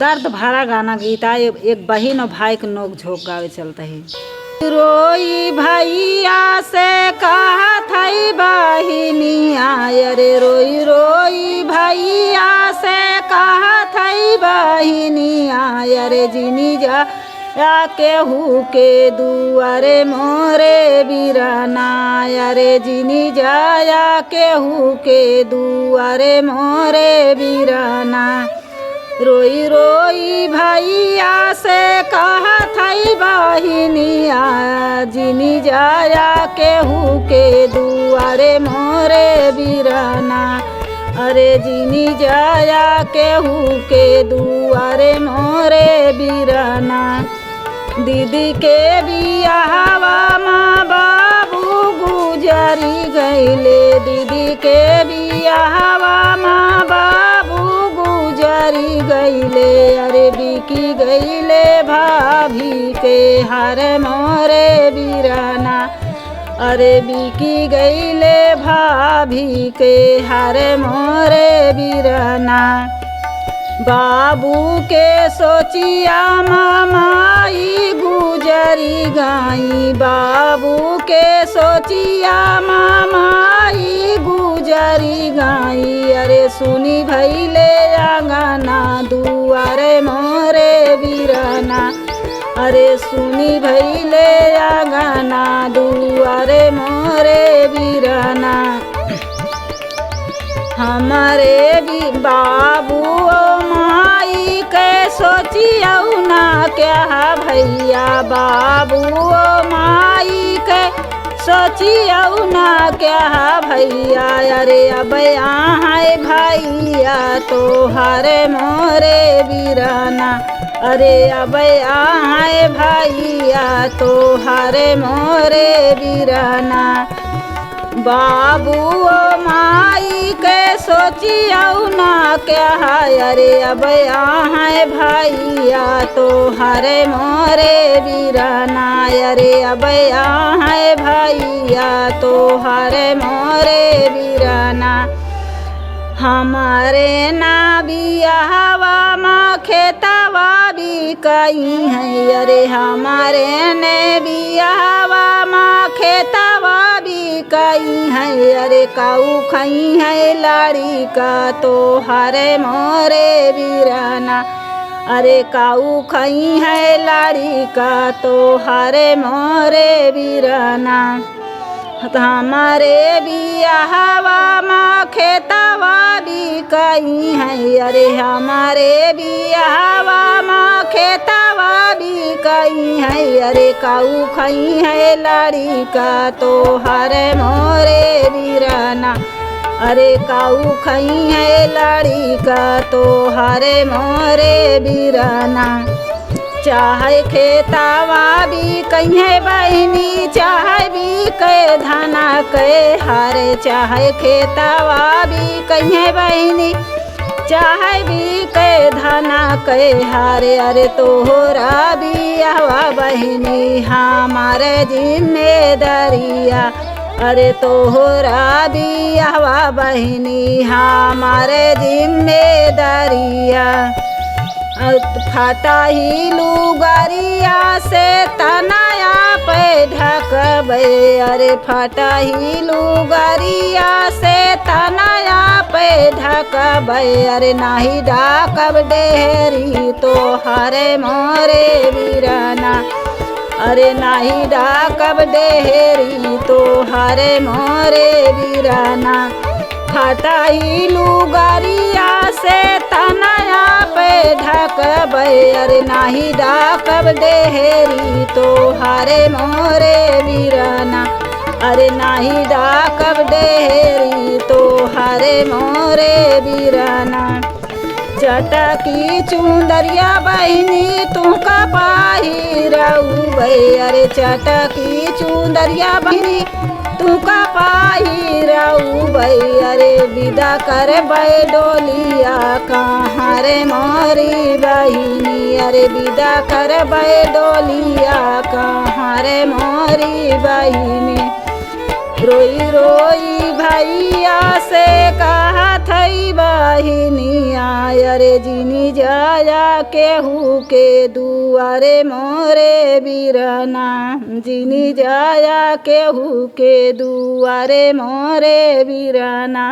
दर्द भरा गाना गीता एक बहन और भाई के नोक झोंक गावे चलता है। रोई भैया से कहा थई बहिनिया रे, रोई रोई भैया से कहा थई बहिनिया रे, जिनी जा या केहू के दुआरे मोरे बिरना रे, जिनी जाया केहू के दुआरे मोरे बिरना। रोई रोई भैया से कहा थई बहिनिया, जिनी जाया केहू के दुआरे मोरे बिरना, अरे जिनी जाया केहू के दुआरे मोरे बिरना। दीदी के बियाहवा माँ बाबू गुजरी गईले, दीदी के बियाहवा माँ बाबू गुजरी गईले, अरे बिकी गईले भाभी के हर मोरे बिरना, अरे बिकी गईले भाभी के हर मोरे बिरना। बाबू के सोचिया मामाई गुजरी गई, बाबू के सोचिया मामाई गुजरी गई, अरे सुनी भैले आंगना दुआरे मोरे बिरना, अरे सुनी भैले आंगना दुआरे मोरे बिरना। हमारे भी बाबू माई के सोचिया ना क्या भैया, बाबू माई के सोचिया ना क्या भैया, अरे अब यहाँ भैया तो हरे मोरे बिरना, अरे अब यहाँ भैया तो हरे मोरे बिरना। बाबू माई के सोचिया ना क्या है, अरे अब यहाँ भैया तो हरे मोरे बिरना, अरे अब यहाँ भैया तो हरे मोरे बिरना। हमारे ना बियाहवा माँ खेतवा भी कई है, अरे हमारे ने बियाहवा माँ खेतवा भी कई है, अरे काऊ खई है लाड़ी का तो हरे मोरे बिरना, अरे काऊ खई है लाड़ी का तो हरे मोरे बिरना। हमारे बियाहवा माँ खेतवा भी कई है, अरे हमारे बियाहवा माँ खेतवा भी कई है, अरे काऊ खई है लाड़ी का तो हरे मोरे बिरना, अरे काऊ खई है लाड़ी का तो हरे मोरे बिरना। चाहे खेतावा भी कहीं बहनी, चाहे भी के धाना के हारे, चाहे खेतावा भी कहीं बहनी, चाहे भी के धाना के हारे, अरे तोहरा बियाहवा बहनी हमारे जिम्मेदारिया, अरे तोहरा बियाहवा बहनी हमारे जिम्मेदारिया। फटा ही लुगारिया से तनाया पे ढकबे, अरे फटा ही लुगारिया से तनाया पे ढकबे, अरे नाही ढाकब डेहरी तो हरे मोरे बिरना, अरे नाही ढाकब डेहरी तो हरे मोरे बिरना। फटा ही लुगारिया से तनाया पे ढकबे, अरे नाही ढाकब डेहरी तो हरे मोरे बिरना, अरे नाही ढाकब डेहरी तो हरे मोरे बिरना। चटकी चुंदरिया बहनी तुका पाही रहू भई, अरे चटकी चुंदरिया बहनी तुका पाही रहू भई, अरे विदा कर बे डोलिया कहाँ रे मोरी बहिनी, अरे विदा कर बे डोलिया कहाँ रे मोरी बहिनी। रोई रोई भैया से कहा थई बहिनिया अरे जिनी जाया केहू के दुआरे मोरे बीरना जिनी जाया केहू के दुआरे मोरे बीरना।